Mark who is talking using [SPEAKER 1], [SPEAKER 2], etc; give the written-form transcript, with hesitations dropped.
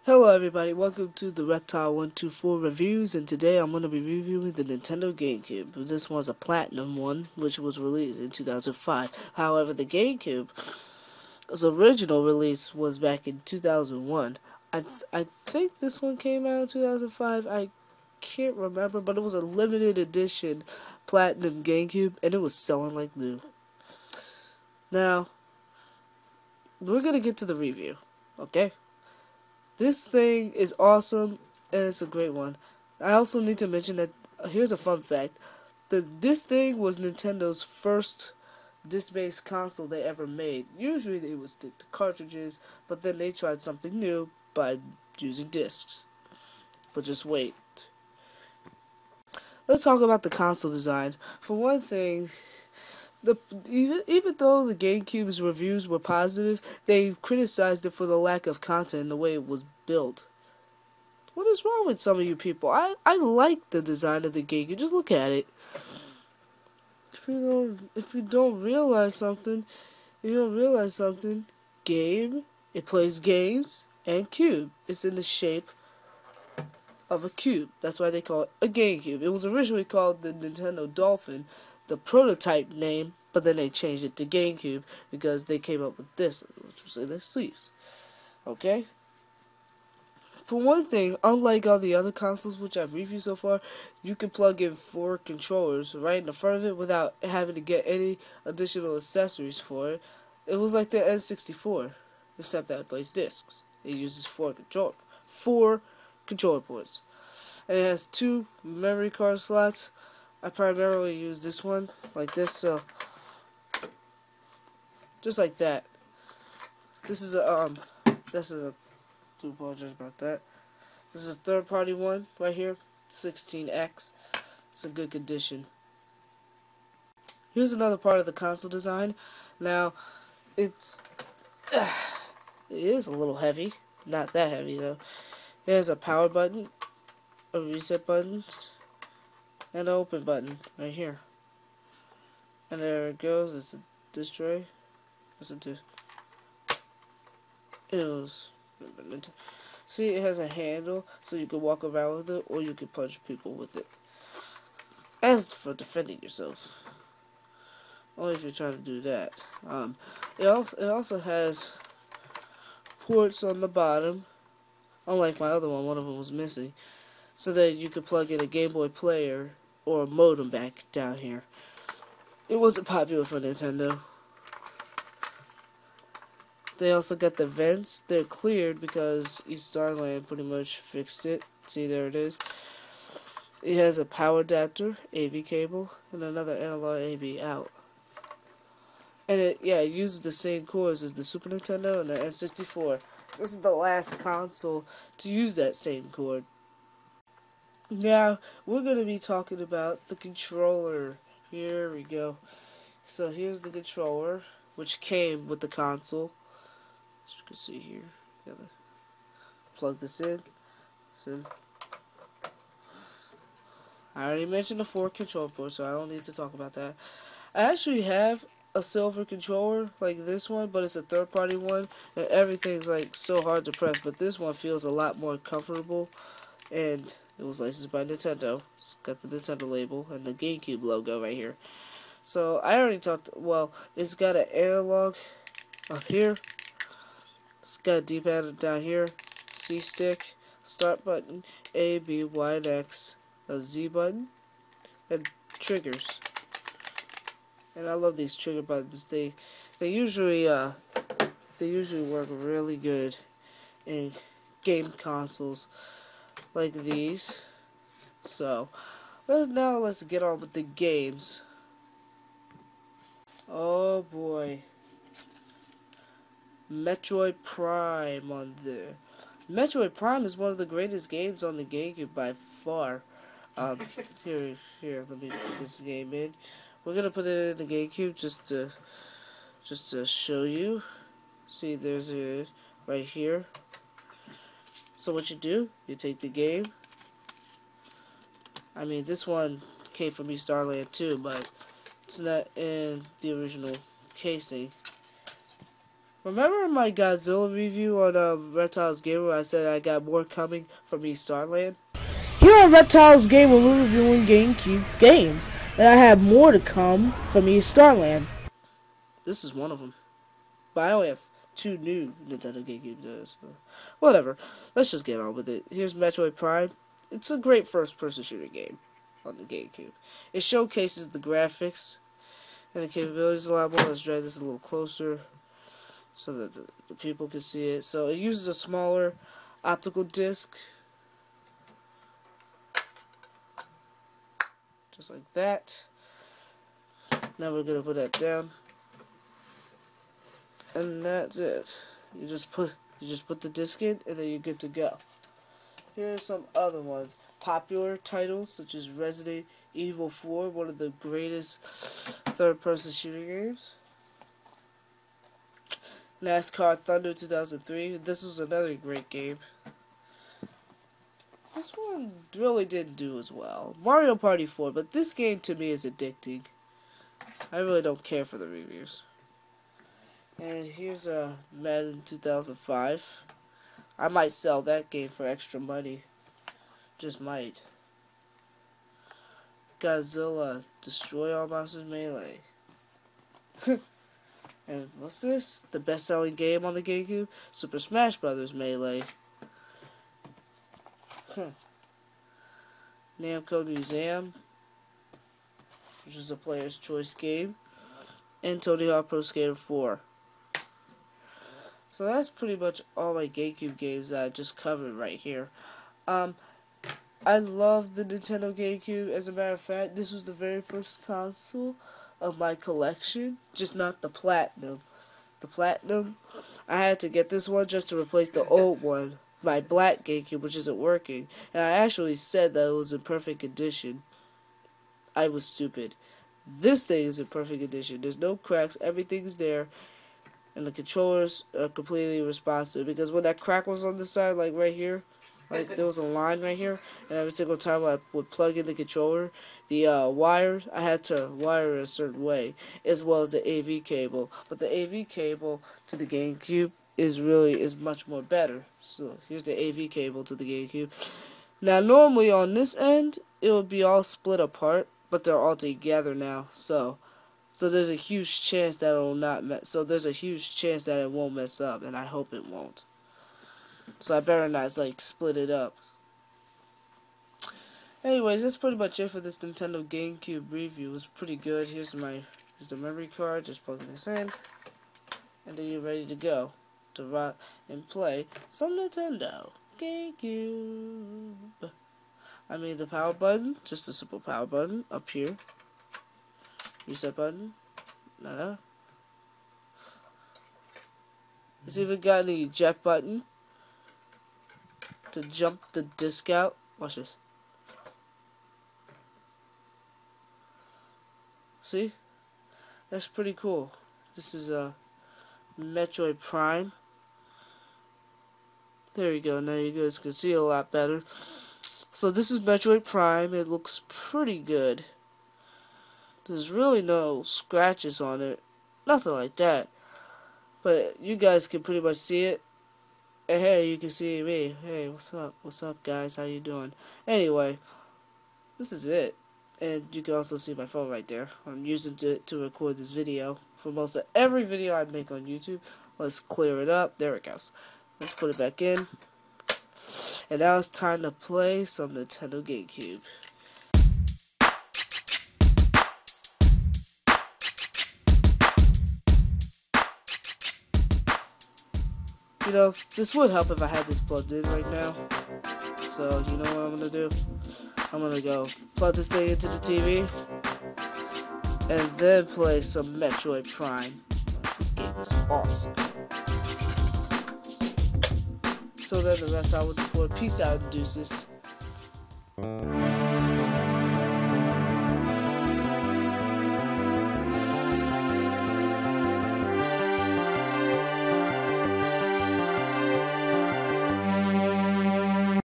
[SPEAKER 1] Hello everybody, welcome to the TheReptile124 reviews, and today I'm going to be reviewing the Nintendo Gamecube. This one's a Platinum one, which was released in 2005. However, the Gamecube's original release was back in 2001. I think this one came out in 2005, I can't remember, but it was a limited edition Platinum Gamecube, and it was selling like new. Now, we're going to get to the review, okay? This thing is awesome, and it's a great one. I also need to mention that, here's a fun fact, this thing was Nintendo's first disc-based console they ever made. Usually they would stick to cartridges, but then they tried something new by using discs. But just wait. Let's talk about the console design. For one thing, even though the GameCube's reviews were positive, they criticized it for the lack of content and the way it was built. What is wrong with some of you people? I like the design of the GameCube. Just look at it. If you don't realize something, game, it plays games, and cube. It's in the shape of a cube. That's why they call it a GameCube. It was originally called the Nintendo Dolphin, the prototype name, but then they changed it to GameCube because they came up with this, which was in their sleeves. Okay? For one thing, unlike all the other consoles which I've reviewed so far, you can plug in 4 controllers right in the front of it without having to get any additional accessories for it. It was like the N64, except that it plays discs. It uses 4 controller ports. And it has 2 memory card slots. I primarily use this one, like this, so just like that. This is a, do apologize about that. This is a third-party one, right here, 16X. It's in good condition. Here's another part of the console design. Now, it is a little heavy. Not that heavy, though. It has a power button, a reset button, and an open button right here. And there it goes. It's a disc tray. Listen to it. See, it has a handle, so you can walk around with it, or you can punch people with it. As for defending yourself, only if you're trying to do that. It also has ports on the bottom. Unlike my other one of them was missing, so that you could plug in a Game Boy player or a modem back down here. It wasn't popular for Nintendo. They also got the vents. They're cleared because East Starland pretty much fixed it. See, there it is. It has a power adapter, AV cable, and another analog AV out. And it uses the same cords as the Super Nintendo and the N64. This is the last console to use that same cord. Now, we're going to be talking about the controller. Here we go. So here's the controller, which came with the console. As you can see here. Gotta plug this in. I already mentioned the 4 control ports, so I don't need to talk about that. I actually have a silver controller like this one, but it's a third-party one, and everything's like so hard to press. But this one feels a lot more comfortable, and it was licensed by Nintendo. It's got the Nintendo label and the GameCube logo right here. So I already talked. Well, it's got an analog up here. It's got a D-pad down here, C stick, start button, A, B, Y, and X, a Z button, and triggers. And I love these trigger buttons. They usually work really good in game consoles like these. So let's get on with the games. Oh boy. Metroid Prime on there. Metroid Prime is one of the greatest games on the GameCube by far. Here, let me put this game in. We're gonna put it in the GameCube just to show you. See, there's it right here. So what you do, you take the game. I mean, this one came from East Starland too, but it's not in the original casing. Remember my Godzilla review on Reptiles Game where I said I got more coming from East Starland? Here on Reptiles Game, we're reviewing GameCube games, and I have more to come from East Starland. This is one of them. But I only have 2 new Nintendo Gamecube games. So whatever. Let's just get on with it. Here's Metroid Prime. It's a great first-person shooter game on the GameCube. It showcases the graphics and the capabilities a lot more. Let's drag this a little closer so that the people can see it. So it uses a smaller optical disc. Just like that. Now we're going to put that down. And that's it. You just put the disc in, and then you're good to go. Here are some other ones. Popular titles such as Resident Evil 4, one of the greatest third-person shooting games. NASCAR Thunder 2003. This was another great game. This one really didn't do as well. Mario Party 4, but this game to me is addicting. I really don't care for the reviews. And here's a Madden 2005. I might sell that game for extra money. Just might. Godzilla Destroy All Monsters Melee. And what's this? The best-selling game on the GameCube? Super Smash Bros. Melee. Namco Museum, which is a player's choice game. And Tony Hawk Pro Skater 4. So that's pretty much all my GameCube games that I just covered right here. I love the Nintendo GameCube. As a matter of fact, this was the very first console of my collection. Just not the Platinum. The Platinum, I had to get this one just to replace the old one, my black GameCube, which isn't working. And I actually said that it was in perfect condition. I was stupid. This thing is in perfect condition. There's no cracks. Everything's there. And the controllers are completely responsive. Because when that crack was on the side, like right here, like there was a line right here, and every single time I would plug in the controller, the wires, I had to wire it a certain way, as well as the AV cable. But the AV cable to the GameCube is much more better. So here's the AV cable to the GameCube. Now normally on this end, it would be all split apart, but they're all together now. So there's a huge chance that it'll not there's a huge chance that it won't mess up, and I hope it won't. So I better not split it up. Anyways, that's pretty much it for this Nintendo GameCube review. It was pretty good. Here's the memory card. Just plug this in, and then you're ready to go to rock and play some Nintendo GameCube. I mean the power button, just a simple power button up here. Reset button. Nada. It's even got an eject button to jump the disc out. Watch this. See? That's pretty cool. This is a Metroid Prime. There you go. Now you guys can see it a lot better. So this is Metroid Prime. It looks pretty good. There's really no scratches on it. Nothing like that. But you guys can pretty much see it. And hey, you can see me. Hey, what's up? What's up, guys? How you doing? Anyway, this is it. And you can also see my phone right there. I'm using it to record this video. For most of every video I make on YouTube. Let's clear it up. There it goes. Let's put it back in. And now it's time to play some Nintendo GameCube. You know, this would help if I had this plugged in right now. So, you know what I'm going to do? I'm going to go plug this thing into the TV. And then play some Metroid Prime. This game is awesome. So then, the Reptile124, peace out and deuces.